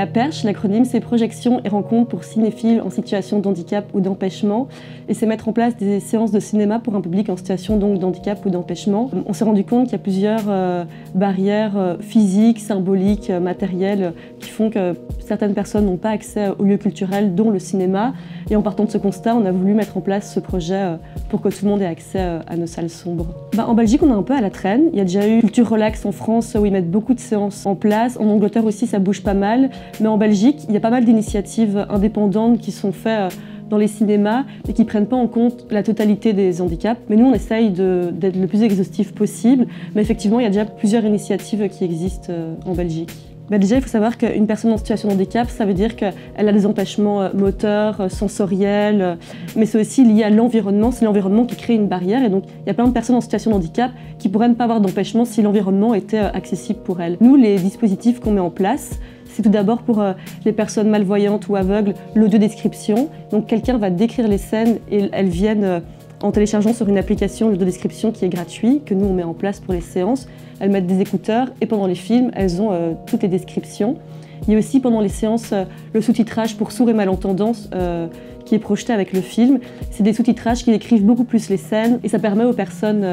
La Perche, l'acronyme, c'est Projection et Rencontres pour cinéphiles en situation de handicap ou d'empêchement. Et c'est mettre en place des séances de cinéma pour un public en situation donc d'handicap ou d'empêchement. On s'est rendu compte qu'il y a plusieurs barrières physiques, symboliques, matérielles qui font que certaines personnes n'ont pas accès aux lieux culturels, dont le cinéma. Et en partant de ce constat, on a voulu mettre en place ce projet pour que tout le monde ait accès à nos salles sombres. En Belgique, on est un peu à la traîne. Il y a déjà eu Culture Relax en France où ils mettent beaucoup de séances en place. En Angleterre aussi, ça bouge pas mal. Mais en Belgique, il y a pas mal d'initiatives indépendantes qui sont faites dans les cinémas et qui ne prennent pas en compte la totalité des handicaps. Mais nous, on essaye d'être le plus exhaustif possible. Mais effectivement, il y a déjà plusieurs initiatives qui existent en Belgique. Déjà, il faut savoir qu'une personne en situation de handicap, ça veut dire qu'elle a des empêchements moteurs, sensoriels, mais c'est aussi lié à l'environnement. C'est l'environnement qui crée une barrière. Et donc, il y a plein de personnes en situation de handicap qui pourraient ne pas avoir d'empêchement si l'environnement était accessible pour elles. Nous, les dispositifs qu'on met en place, c'est tout d'abord pour les personnes malvoyantes ou aveugles, l'audiodescription. Donc, quelqu'un va décrire les scènes et elles viennent en téléchargeant sur une application l'audiodescription qui est gratuite, que nous on met en place pour les séances. Elles mettent des écouteurs et pendant les films, elles ont toutes les descriptions. Il y a aussi pendant les séances le sous-titrage pour sourds et malentendants qui est projeté avec le film. C'est des sous-titrages qui décrivent beaucoup plus les scènes et ça permet aux personnes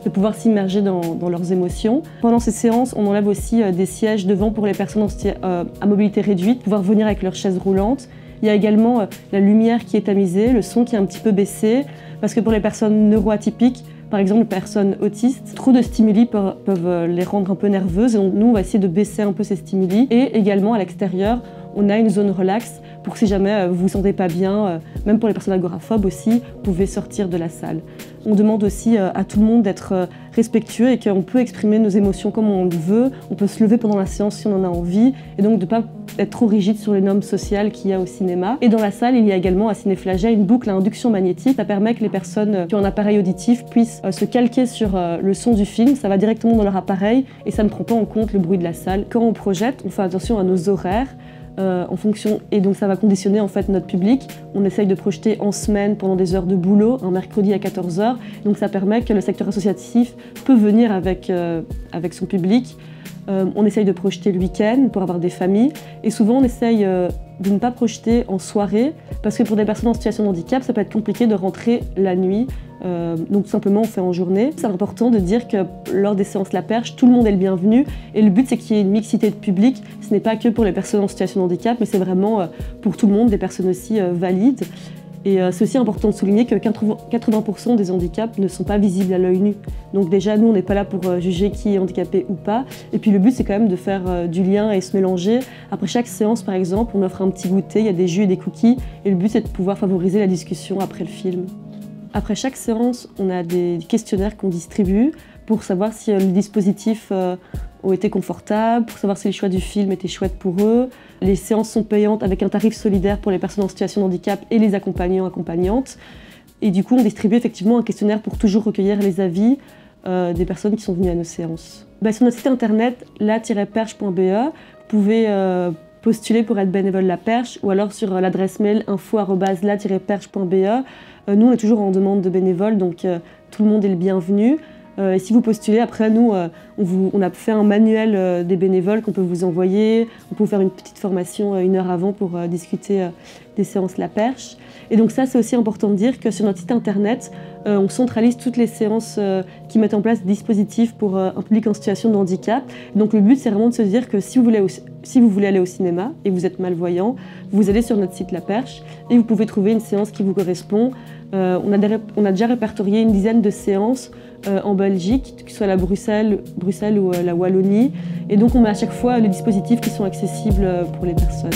de pouvoir s'immerger dans leurs émotions. Pendant ces séances, on enlève aussi des sièges devant pour les personnes à mobilité réduite, pouvoir venir avec leur chaise roulante. Il y a également la lumière qui est tamisée, le son qui est un petit peu baissé, parce que pour les personnes neuroatypiques, par exemple les personnes autistes, trop de stimuli peuvent les rendre un peu nerveuses. Et donc, nous, on va essayer de baisser un peu ces stimuli. Et également, à l'extérieur, on a une zone relax pour que si jamais vous vous sentez pas bien, même pour les personnes agoraphobes aussi, vous pouvez sortir de la salle. On demande aussi à tout le monde d'être respectueux et qu'on peut exprimer nos émotions comme on le veut. On peut se lever pendant la séance si on en a envie et donc de ne pas être trop rigide sur les normes sociales qu'il y a au cinéma. Et dans la salle, il y a également à Cinéflaget une boucle à induction magnétique. Ça permet que les personnes qui ont un appareil auditif puissent se calquer sur le son du film. Ça va directement dans leur appareil et ça ne prend pas en compte le bruit de la salle. Quand on projette, on fait attention à nos horaires. En fonction, et donc ça va conditionner en fait notre public. On essaye de projeter en semaine pendant des heures de boulot, un mercredi à 14 h. Donc ça permet que le secteur associatif peut venir avec son public. On essaye de projeter le week-end pour avoir des familles. Et souvent on essaye de ne pas projeter en soirée parce que pour des personnes en situation de handicap, ça peut être compliqué de rentrer la nuit. Donc tout simplement on fait en journée. C'est important de dire que lors des séances La Perche, tout le monde est le bienvenu et le but c'est qu'il y ait une mixité de public. Ce n'est pas que pour les personnes en situation de handicap, mais c'est vraiment pour tout le monde, des personnes aussi valides. Et c'est aussi important de souligner que 80% des handicaps ne sont pas visibles à l'œil nu. Donc déjà, nous, on n'est pas là pour juger qui est handicapé ou pas. Et puis le but, c'est quand même de faire du lien et se mélanger. Après chaque séance, par exemple, on offre un petit goûter, il y a des jus et des cookies. Et le but, c'est de pouvoir favoriser la discussion après le film. Après chaque séance, on a des questionnaires qu'on distribue pour savoir si les dispositifs ont été confortables, pour savoir si les choix du film étaient chouettes pour eux. Les séances sont payantes avec un tarif solidaire pour les personnes en situation de handicap et les accompagnants-accompagnantes. Et du coup, on distribue effectivement un questionnaire pour toujours recueillir les avis des personnes qui sont venues à nos séances. Sur notre site internet, la-perche.be, vous pouvez postuler pour être bénévole La Perche ou alors sur l'adresse mail info@la-perche.be. Nous, on est toujours en demande de bénévoles, donc tout le monde est le bienvenu. Et si vous postulez, après nous, on a fait un manuel des bénévoles qu'on peut vous envoyer. On peut vous faire une petite formation 1 heure avant pour discuter des séances La Perche. Et donc ça, c'est aussi important de dire que sur notre site internet, on centralise toutes les séances qui mettent en place des dispositifs pour un public en situation de handicap. Donc le but, c'est vraiment de se dire que si vous voulez aller au cinéma et vous êtes malvoyant, vous allez sur notre site La Perche et vous pouvez trouver une séance qui vous correspond. On a déjà répertorié une dizaine de séances en Belgique, que ce soit à Bruxelles ou la Wallonie. Et donc on met à chaque fois les dispositifs qui sont accessibles pour les personnes.